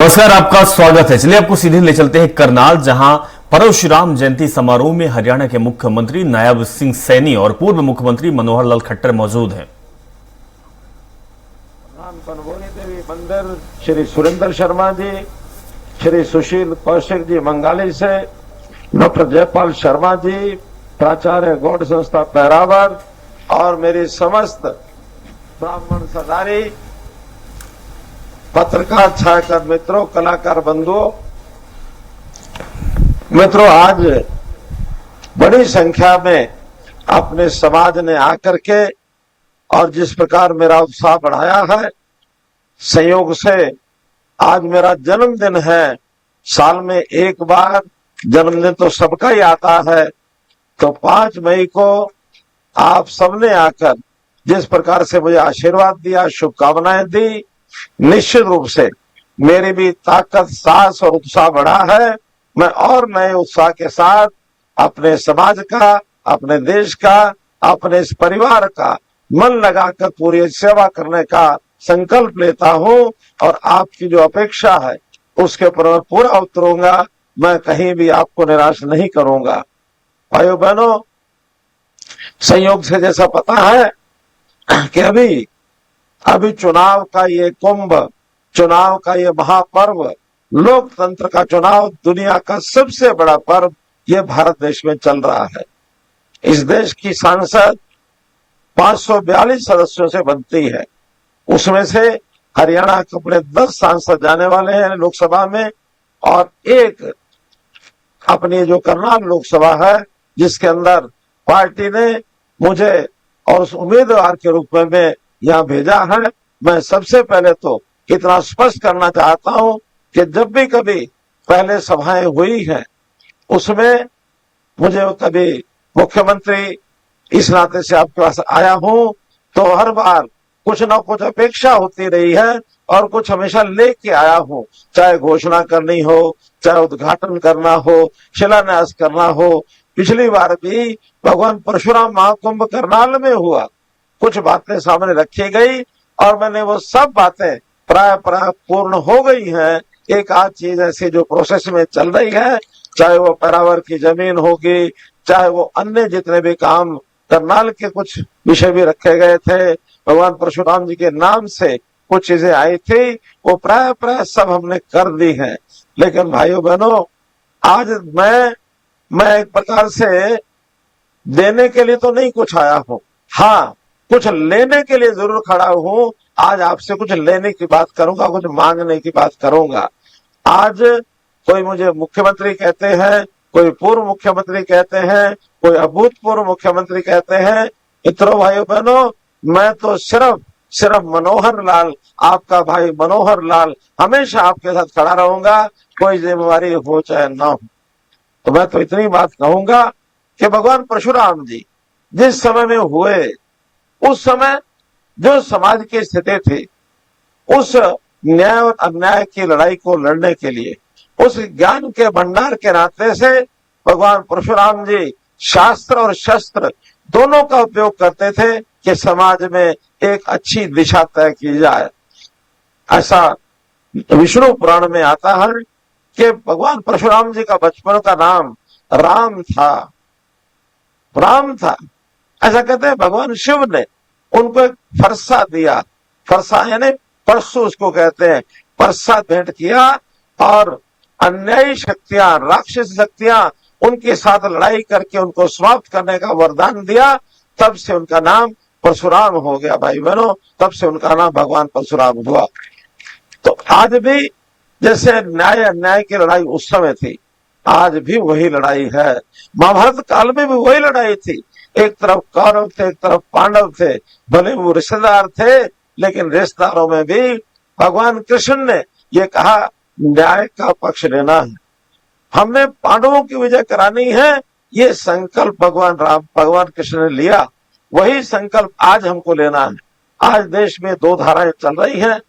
नमस्कार, आपका स्वागत है। चलिए आपको सीधे ले चलते हैं करनाल, जहां परशुराम जयंती समारोह में हरियाणा के मुख्यमंत्री नायब सिंह सैनी और पूर्व मुख्यमंत्री मनोहर लाल खट्टर मौजूद हैं। बनभोरी देवी मंदिर श्री सुरेंद्र शर्मा जी, श्री सुशील कौशिक जी मंगाली से, डॉक्टर जयपाल शर्मा जी, प्राचार्य गौड़ संस्था पैरावर और मेरी समस्त ब्राह्मण सरदारी, पत्रकार छायाकार मित्रों, कलाकार बंधुओं, आज बड़ी संख्या में अपने समाज ने आकर के और जिस प्रकार मेरा उत्साह बढ़ाया है, संयोग से आज मेरा जन्मदिन है। साल में एक बार जन्मदिन तो सबका ही आता है, तो 5 मई को आप सबने आकर जिस प्रकार से मुझे आशीर्वाद दिया, शुभकामनाएं दी, निश्चित रूप से मेरी भी ताकत, साहस और उत्साह बढ़ा है। मैं और नए उत्साह के साथ अपने समाज का, अपने देश का, अपने इस परिवार का मन लगाकर पूरी सेवा करने का संकल्प लेता हूं और आपकी जो अपेक्षा है उसके ऊपर मैं पूरा उतरूंगा। मैं कहीं भी आपको निराश नहीं करूंगा। भाइयों बहनों, संयोग से जैसा पता है कि अभी चुनाव का ये कुंभ, चुनाव का ये महापर्व, लोकतंत्र का चुनाव, दुनिया का सबसे बड़ा पर्व ये भारत देश में चल रहा है। इस देश की सांसद 542 सदस्यों से बनती है। उसमें से हरियाणा के अपने 10 सांसद जाने वाले हैं लोकसभा में, और एक अपनी जो करनाल लोकसभा है जिसके अंदर पार्टी ने मुझे और उस उम्मीदवार के रूप में यहाँ भेजा है। मैं सबसे पहले तो इतना स्पष्ट करना चाहता हूं कि जब भी कभी पहले सभाएं हुई हैं उसमें मुझे कभी मुख्यमंत्री इस नाते से आपके पास आया हूं तो हर बार कुछ ना कुछ अपेक्षा होती रही है और कुछ हमेशा लेके आया हूं, चाहे घोषणा करनी हो, चाहे उद्घाटन करना हो, शिलान्यास करना हो। पिछली बार भी भगवान परशुराम महाकुंभ करनाल में हुआ, कुछ बातें सामने रखी गई और मैंने वो सब बातें प्राय पूर्ण हो गई हैं। एक आध चीज ऐसी जो प्रोसेस में चल रही है, चाहे वो पैरावर की जमीन होगी, चाहे वो अन्य जितने भी काम, करनाल के कुछ विषय भी रखे गए थे, भगवान परशुराम जी के नाम से कुछ चीजें आई थी, वो प्राय सब हमने कर दी हैं। लेकिन भाइयों बहनों, आज मैं एक प्रकार से देने के लिए तो नहीं कुछ आया हूं, हाँ कुछ लेने के लिए जरूर खड़ा हूं। आज आपसे कुछ लेने की बात करूंगा, कुछ मांगने की बात करूंगा। आज कोई मुझे मुख्यमंत्री कहते हैं, कोई पूर्व मुख्यमंत्री कहते हैं, कोई अभूतपूर्व मुख्यमंत्री कहते हैं। मित्रों, भाइयों बहनों, मैं तो सिर्फ मनोहर लाल, आपका भाई मनोहर लाल, हमेशा आपके साथ खड़ा रहूंगा, कोई जिम्मेवारी हो चाहे ना हो। तो मैं तो इतनी बात कहूंगा कि भगवान परशुराम जी जिस समय में हुए, उस समय जो समाज की स्थिति थी, उस न्याय और अन्याय की लड़ाई को लड़ने के लिए, उस ज्ञान के भंडार के नाते से भगवान परशुराम जी शास्त्र और शस्त्र दोनों का उपयोग करते थे कि समाज में एक अच्छी दिशा तय की जाए। ऐसा विष्णु पुराण में आता है कि भगवान परशुराम जी का बचपन का नाम राम था। ऐसा कहते हैं भगवान शिव ने उनको एक फरसा दिया, फरसा यानी परसु उसको कहते हैं, फरसा भेंट किया और अन्यायी शक्तियां, राक्षस शक्तियां उनके साथ लड़ाई करके उनको समाप्त करने का वरदान दिया। तब से उनका नाम परशुराम हो गया। भाई बहनों, तब से उनका नाम भगवान परशुराम हुआ। तो आज भी जैसे न्याय अन्याय की लड़ाई उस समय थी, आज भी वही लड़ाई है। महाभारत काल में भी वही लड़ाई थी। एक तरफ कौरव थे, एक तरफ पांडव थे, भले वो रिश्तेदार थे, लेकिन रिश्तेदारों में भी भगवान कृष्ण ने ये कहा न्याय का पक्ष लेना है, हमने पांडवों की विजय करानी है। ये संकल्प भगवान कृष्ण ने लिया, वही संकल्प आज हमको लेना है। आज देश में 2 धाराएं चल रही हैं।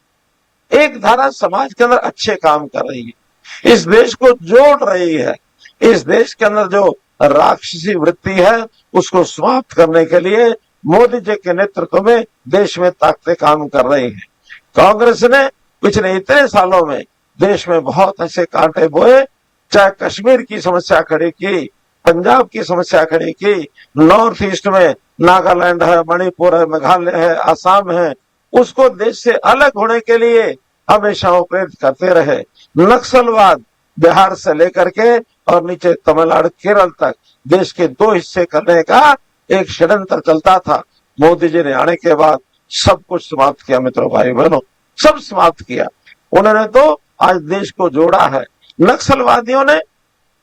एक धारा समाज के अंदर अच्छे काम कर रही है, इस देश को जोड़ रही है, इस देश के अंदर जो राक्षसी वृत्ति है उसको समाप्त करने के लिए मोदी जी के नेतृत्व में देश में ताकतें काम कर रही हैं। कांग्रेस ने पिछले इतने सालों में देश में बहुत ऐसे कांटे बोए, चाहे कश्मीर की समस्या खड़ी की, पंजाब की समस्या खड़ी की, नॉर्थ ईस्ट में नागालैंड है, मणिपुर है, मेघालय है, असम है, उसको देश से अलग होने के लिए हमेशा वो प्रेरित करते रहे। नक्सलवाद बिहार से लेकर के और नीचे तमिलनाडु केरल तक देश के 2 हिस्से करने का एक षड्यंत्र चलता था। मोदी जी ने आने के बाद सब कुछ समाप्त किया मित्रों, भाई बहनों, सब समाप्त किया। उन्होंने तो आज देश को जोड़ा है। नक्सलवादियों ने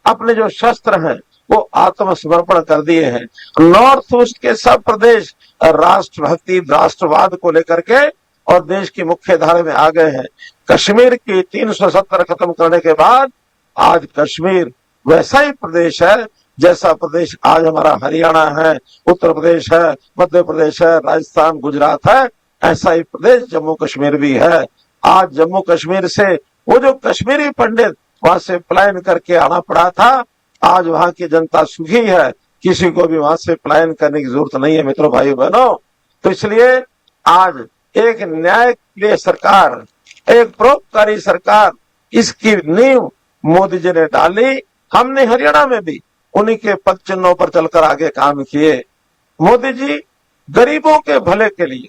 अपने जो शस्त्र हैं वो आत्मसमर्पण कर दिए हैं। नॉर्थ ईस्ट के सब प्रदेश राष्ट्रभक्ति, राष्ट्रवाद को लेकर के और देश की मुख्य धारा में आ गए हैं। कश्मीर की 370 खत्म करने के बाद आज कश्मीर वैसा ही प्रदेश है जैसा प्रदेश आज हमारा हरियाणा है, उत्तर प्रदेश है, मध्य प्रदेश है, राजस्थान, गुजरात है। ऐसा ही प्रदेश जम्मू कश्मीर भी है। आज जम्मू कश्मीर से वो जो कश्मीरी पंडित वहां से पलायन करके आना पड़ा था, आज वहां की जनता सुखी है। किसी को भी वहां से पलायन करने की जरूरत नहीं है मित्रों, भाई बहनों। तो इसलिए आज एक न्यायप्रिय सरकार, एक परोपकारी सरकार, इसकी नींव मोदी जी ने डाली। हमने हरियाणा में भी उन्हीं के पद चिन्हों पर चलकर आगे काम किए। मोदी जी गरीबों के भले के लिए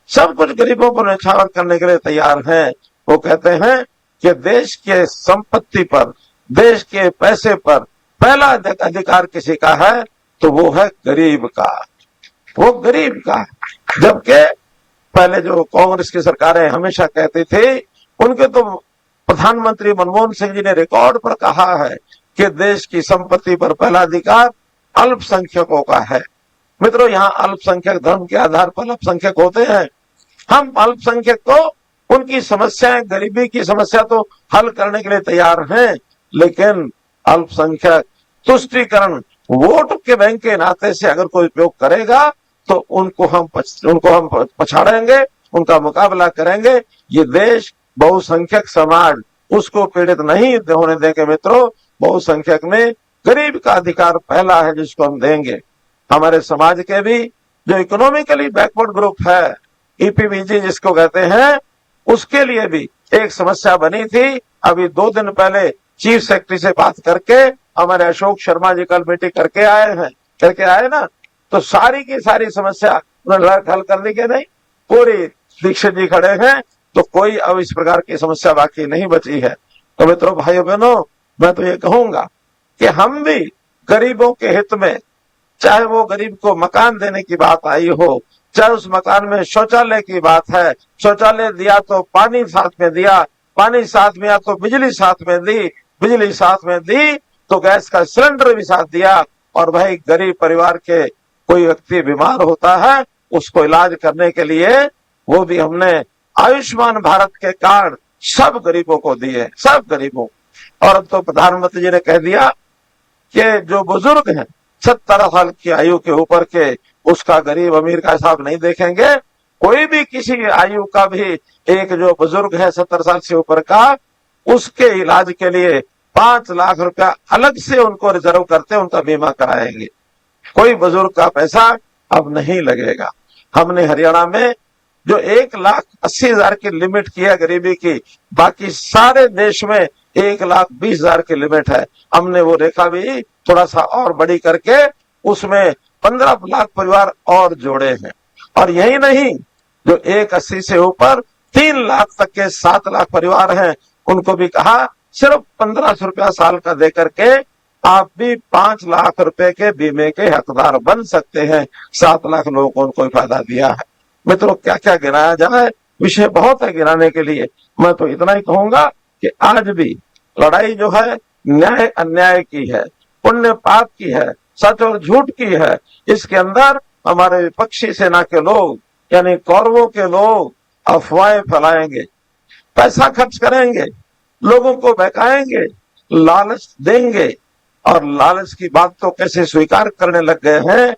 सब कुछ गरीबों पर न्यौछावर करने के लिए तैयार हैं। वो कहते हैं कि देश के संपत्ति पर, देश के पैसे पर पहला अधिकार किसी का है तो वो है गरीब का, वो गरीब का। जबकि पहले जो कांग्रेस की सरकारें हमेशा कहती थी, उनके तो प्रधानमंत्री मनमोहन सिंह जी ने रिकॉर्ड पर कहा है कि देश की संपत्ति पर पहला अधिकार अल्पसंख्यकों का है। मित्रों, यहाँ अल्पसंख्यक धर्म के आधार पर अल्पसंख्यक होते हैं। हम अल्पसंख्यक को उनकी समस्याएं, गरीबी की समस्या तो हल करने के लिए तैयार हैं, लेकिन अल्पसंख्यक तुष्टीकरण, वोट के बैंक के नाते से अगर कोई उपयोग करेगा तो उनको हम पछाड़ेंगे, उनका मुकाबला करेंगे। ये देश बहुसंख्यक समाज उसको पीड़ित नहीं होने देंगे मित्रों। बहुसंख्यक में गरीब का अधिकार पहला है जिसको हम देंगे। हमारे समाज के भी जो इकोनॉमिकली बैकवर्ड ग्रुप है, ईपीबीजी जिसको कहते हैं, उसके लिए भी एक समस्या बनी थी। अभी 2 दिन पहले चीफ सेक्रेटरी से बात करके हमारे अशोक शर्मा जी कल मीटिंग करके आए ना, तो सारी की सारी समस्या उन्होंने हल कर दी कि नहीं, पूरी दीक्षित जी खड़े हैं, तो कोई अब इस प्रकार की समस्या बाकी नहीं बची है। तो मित्रों, भाइयों बहनों, मैं तो ये कहूंगा कि हम भी गरीबों के हित में, चाहे वो गरीब को मकान देने की बात आई हो, चाहे उस मकान में शौचालय की बात है, शौचालय दिया तो पानी साथ में दिया, पानी साथ में या तो बिजली साथ में दी, बिजली साथ में दी तो गैस का सिलेंडर भी साथ दिया। और भाई गरीब परिवार के कोई व्यक्ति बीमार होता है, उसको इलाज करने के लिए वो भी हमने आयुष्मान भारत के कार्ड सब गरीबों को दिए, सब गरीबों। और अब तो प्रधानमंत्री जी ने कह दिया कि जो बुजुर्ग हैं 70 साल की आयु के ऊपर के, उसका गरीब अमीर का हिसाब नहीं देखेंगे। कोई भी किसी आयु का भी एक जो बुजुर्ग है 70 साल से ऊपर का, उसके इलाज के लिए 5 लाख रुपया अलग से उनको रिजर्व करते, उनका बीमा कराएंगे। कोई बुजुर्ग का पैसा अब नहीं लगेगा। हमने हरियाणा में जो 1,80,000 की लिमिट की है गरीबी की, बाकी सारे देश में 1,20,000 की लिमिट है। हमने वो रेखा भी थोड़ा सा और बड़ी करके उसमें 15 लाख परिवार और जोड़े हैं। और यही नहीं, जो 1,80 से ऊपर 3 लाख तक के 7 लाख परिवार हैं, उनको भी कहा सिर्फ 1500 रुपया साल का दे करके आप भी 5 लाख रुपए के बीमे के हकदार बन सकते हैं। 7 लाख लोगों को उनको फायदा दिया है। मित्रों, क्या क्या गिनाया जाए, विषय बहुत है गिनाने के लिए। मैं तो इतना ही कहूंगा कि आज भी लड़ाई जो है न्याय अन्याय की है, पुण्य पाप की है, सच और झूठ की है। इसके अंदर हमारे विपक्षी सेना के लोग, यानी कौरवों के लोग अफवाहें फैलाएंगे, पैसा खर्च करेंगे, लोगों को बहकाएंगे, लालच देंगे। और लालच की बात तो कैसे स्वीकार करने लग गए हैं